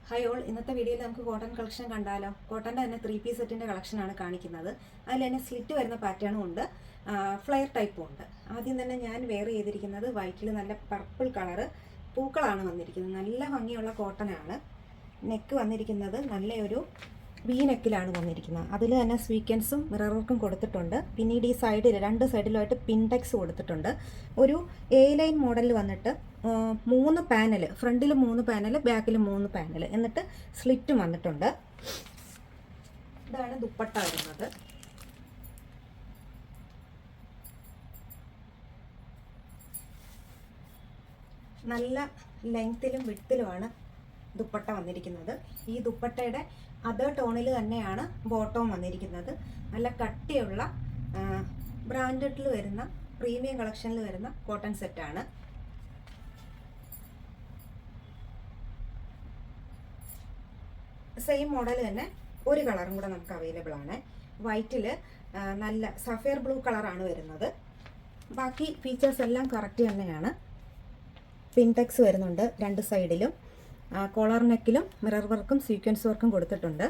Hi all, ഇന്നത്തെ വീഡിയോയിൽ നമുക്ക് കോട്ടൺ കളക്ഷൻ കണ്ടാലോ. കോട്ടൻ്റെ തന്നെ 3 പീസ് സെറ്റിൻ്റെ കളക്ഷനാണ് കാണിക്കുന്നത്. അതിൽ തന്നെ സ്ലിറ്റ് വരുന്ന പാറ്റേണും ഉണ്ട്, ഫ്ലെയർ ടൈപ്പും ഉണ്ട്. ആദ്യം തന്നെ ഞാൻ വെയർ ചെയ്തിരിക്കുന്നത് വൈറ്റിൽ നല്ല പർപ്പിൾ കളറ് പൂക്കളാണ് വന്നിരിക്കുന്നത്. നല്ല ഭംഗിയുള്ള കോട്ടനാണ്. നെക്ക് വന്നിരിക്കുന്നത് നല്ലൊരു വി നെക്കിലാണ് വന്നിരിക്കുന്നത്. അതിൽ തന്നെ സ്വീക്വൻസും മിറർ വർക്കും കൊടുത്തിട്ടുണ്ട്. പിന്നീട് ഈ സൈഡിൽ രണ്ട് സൈഡിലുമായിട്ട് പിൻടെക്സ് കൊടുത്തിട്ടുണ്ട്. ഒരു എ ലൈൻ മോഡലിൽ വന്നിട്ട് 3 പാനൽ, ഫ്രണ്ടിൽ 3 പാനൽ, ബാക്കിൽ 3 പാനൽ, എന്നിട്ട് സ്ലിറ്റും വന്നിട്ടുണ്ട്. ഇതാണ് ദുപ്പട്ട വരുന്നത്. നല്ല ലെങ്ത്തിലും വിഡ്ത്തിലുമാണ് ദുപ്പട്ട വന്നിരിക്കുന്നത്. ഈ ദുപ്പട്ടയുടെ അതർ ടോണിൽ തന്നെയാണ് ബോട്ടവും വന്നിരിക്കുന്നത്. നല്ല കട്ടിയുള്ള ബ്രാൻഡഡിൽ വരുന്ന പ്രീമിയം കളക്ഷനിൽ വരുന്ന കോട്ടൺ സെറ്റാണ്. സെയിം മോഡൽ തന്നെ ഒരു കളറും കൂടെ നമുക്ക് അവൈലബിൾ ആണ്. വൈറ്റിൽ നല്ല സഫയർ ബ്ലൂ കളറാണ് വരുന്നത്. ബാക്കി ഫീച്ചേഴ്സ് എല്ലാം കറക്റ്റ് തന്നെയാണ്. പിൻടെക്സ് വരുന്നുണ്ട് രണ്ട് സൈഡിലും. കോളർ നെക്കിലും മിറർ വർക്കും സീക്വൻസ് വർക്കും കൊടുത്തിട്ടുണ്ട്.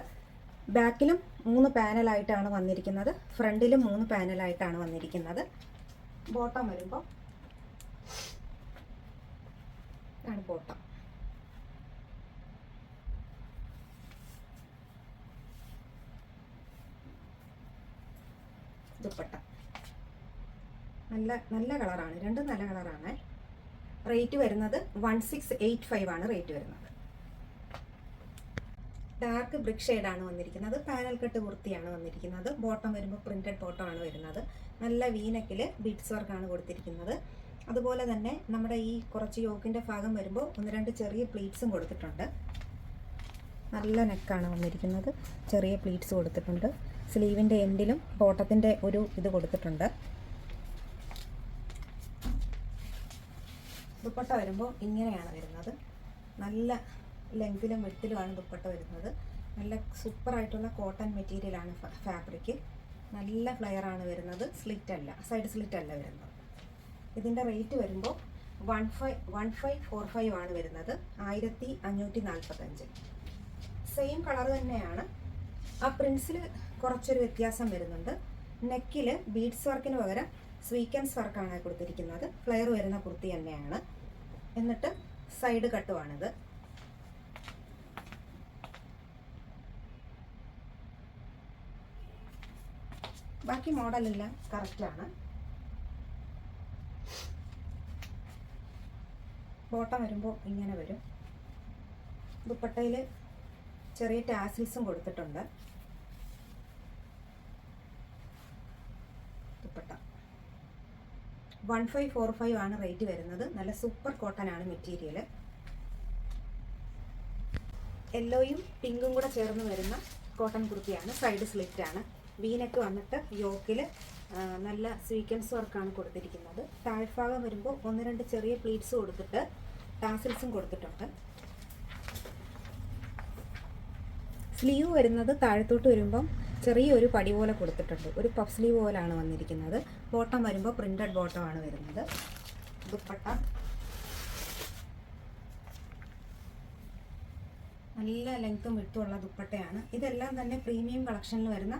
ബാക്കിലും 3 പാനലായിട്ടാണ് വന്നിരിക്കുന്നത്, ഫ്രണ്ടിലും 3 പാനലായിട്ടാണ് വന്നിരിക്കുന്നത്. ബോട്ടം വരുമ്പോൾ ആണ് ബോട്ടം. ദുപ്പട്ട നല്ല കളറാണ്, രണ്ടും നല്ല കളറാണ്. റേറ്റ് വരുന്നത് 1685 ആണ് റേറ്റ് വരുന്നത്. ഡാർക്ക് ബ്രിക്ക് ഷെയ്ഡാണ് വന്നിരിക്കുന്നത്. പാനൽ കട്ട് കുർത്തിയാണ് വന്നിരിക്കുന്നത്. ബോട്ടം വരുമ്പോൾ പ്രിന്റഡ് ബോട്ടം ആണ് വരുന്നത്. നല്ല വീനക്കിൽ ബീഡ്സ് വർക്കാണ് കൊടുത്തിരിക്കുന്നത്. അതുപോലെ തന്നെ നമ്മുടെ ഈ കുറച്ച് യോക്കിൻ്റെ ഭാഗം വരുമ്പോൾ 1-2 ചെറിയ പ്ലീറ്റ്സും കൊടുത്തിട്ടുണ്ട്. നല്ല നെക്കാണ് വന്നിരിക്കുന്നത്. ചെറിയ പ്ലീറ്റ്സ് കൊടുത്തിട്ടുണ്ട്. സ്ലീവിൻ്റെ എൻഡിലും ബോട്ടത്തിൻ്റെ ഒരു ഇത് കൊടുത്തിട്ടുണ്ട്. ദുപ്പട്ട വരുമ്പോൾ ഇങ്ങനെയാണ് വരുന്നത്. നല്ല ലെങ്തിലും വിഡ്ത്തിലുമാണ് ദുപ്പട്ട വരുന്നത്. നല്ല സൂപ്പറായിട്ടുള്ള കോട്ടൺ മെറ്റീരിയലാണ് ഫാബ്രിക്. നല്ല ഫ്ലെയറാണ് വരുന്നത്. സ്ലിറ്റ് അല്ല, സൈഡ് സ്ലിറ്റ് അല്ല വരുന്നത്. ഇതിൻ്റെ റേറ്റ് വരുമ്പോൾ 1545 ആണ് വരുന്നത്. 1545. സെയിം കളർ തന്നെയാണ്. ആ പ്രിൻസിൽ കുറച്ചൊരു വ്യത്യാസം വരുന്നുണ്ട്. നെക്കിൽ ബീഡ്സ് വർക്കിന് പകരം സ്വീക്വൻസ് വർക്കാണ് കൊടുത്തിരിക്കുന്നത്. ഫ്ലെയർ വരുന്ന കുർത്തി തന്നെയാണ്. എന്നിട്ട് സൈഡ് കട്ടുമാണിത്. ബാക്കി മോഡലെല്ലാം കറക്റ്റാണ്. ബോട്ടം വരുമ്പോൾ ഇങ്ങനെ വരും. ദുപ്പട്ടയിൽ ചെറിയ ടാസിൽസും കൊടുത്തിട്ടുണ്ട്. ദുപ്പട്ട 1545 ആണ് റേറ്റ് വരുന്നത്. നല്ല സൂപ്പർ കോട്ടൺ ആണ് മെറ്റീരിയൽ. യെല്ലോയും പിങ്കും കൂടെ ചേർന്ന് വരുന്ന കോട്ടൺ കുർത്തിയാണ്. സൈഡ് സ്ലിറ്റ് ആണ്. വീനക്ക് വന്നിട്ട് യോക്കിൽ നല്ല സ്വീക്വൻസ് വർക്കാണ് കൊടുത്തിരിക്കുന്നത്. താഴ്ഭാഗം വരുമ്പോൾ 1-2 ചെറിയ പ്ലീറ്റ്സ് കൊടുത്തിട്ട് ടാസിൽസും കൊടുത്തിട്ടുണ്ട്. സ്ലീവ് വരുന്നത് താഴത്തോട്ട് വരുമ്പം ചെറിയൊരു പടി പോലെ കൊടുത്തിട്ടുണ്ട്. ഒരു പഫ് സ്ലീവ് പോലാണ് വന്നിരിക്കുന്നത്. ബോട്ടം വരുമ്പോൾ പ്രിന്റഡ് ബോട്ടമാണ് വരുന്നത്. ദുപ്പട്ട നല്ല ലെങ്ത്തും വിട്ടുള്ള ദുപ്പട്ടയാണ്. ഇതെല്ലാം തന്നെ പ്രീമിയം കളക്ഷനിൽ വരുന്ന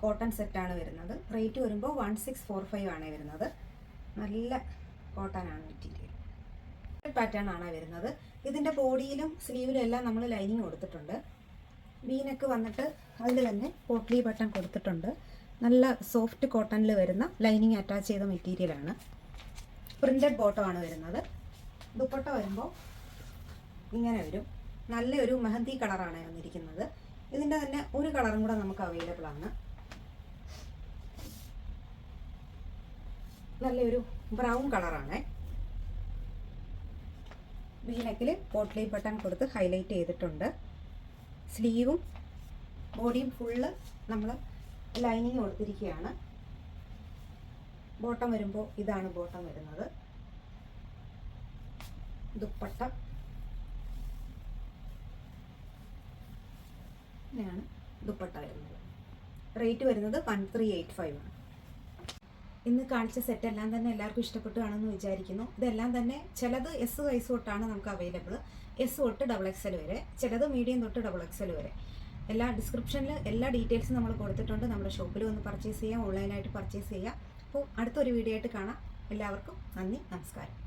കോട്ടൺ സെറ്റാണ് വരുന്നത്. റേറ്റ് വരുമ്പോൾ 1645 ആണ് വരുന്നത്. നല്ല കോട്ടൺ ആണ് മെറ്റീരിയൽ. പാറ്റേൺ ആണ് വരുന്നത്. ഇതിൻ്റെ ബോഡിയിലും സ്ലീവിലും എല്ലാം നമ്മൾ ലൈനിങ് കൊടുത്തിട്ടുണ്ട്. വീനക്ക് വന്നിട്ട് അതിൽ തന്നെ പോട്ട്ലി ബട്ടൺ കൊടുത്തിട്ടുണ്ട്. നല്ല സോഫ്റ്റ് കോട്ടണിൽ വരുന്ന ലൈനിങ് അറ്റാച്ച് ചെയ്ത മെറ്റീരിയലാണ്. പ്രിന്റഡ് ബോട്ടമാണ് വരുന്നത്. ദുപ്പട്ട വരുമ്പോൾ ഇങ്ങനെ വരും. നല്ലൊരു മെഹന്തി കളറാണ് വന്നിരിക്കുന്നത്. ഇതിൻ്റെ തന്നെ ഒരു കളറും കൂടെ നമുക്ക് അവൈലബിൾ ആണ്. നല്ലൊരു ബ്രൗൺ കളറാണ്. വീനക്കിൽ പോട്ട്ലി ബട്ടൺ കൊടുത്ത് ഹൈലൈറ്റ് ചെയ്തിട്ടുണ്ട്. സ്ലീവും ബോഡിയും ഫുള്ള് നമ്മൾ ലൈനിങ് കൊടുത്തിരിക്കുകയാണ്. ബോട്ടം വരുമ്പോൾ ഇതാണ് ബോട്ടം വരുന്നത്. ദുപ്പട്ട ഇങ്ങനെയാണ് ദുപ്പട്ട വരുന്നത്. റേറ്റ് വരുന്നത് 1385 ആണ്. ഇന്ന് കാണിച്ച സെറ്റ് എല്ലാം തന്നെ എല്ലാവർക്കും ഇഷ്ടപ്പെട്ടു കാണുമെന്ന് വിചാരിക്കുന്നു. ഇതെല്ലാം തന്നെ ചിലത് S സൈസ് തൊട്ടാണ് നമുക്ക് അവൈലബിൾ. എസ് തൊട്ട് XXL വരെ, ചിലത് മീഡിയം തൊട്ട് XXL വരെ. എല്ലാ ഡിസ്ക്രിപ്ഷനിൽ എല്ലാ ഡീറ്റെയിൽസും നമ്മൾ കൊടുത്തിട്ടുണ്ട്. നമ്മുടെ ഷോപ്പിൽ വന്ന് പർച്ചേസ് ചെയ്യാം, ഓൺലൈനായിട്ട് പർച്ചേസ് ചെയ്യാം. അപ്പോൾ അടുത്തൊരു വീഡിയോ ആയിട്ട് കാണാം. എല്ലാവർക്കും നന്ദി, നമസ്കാരം.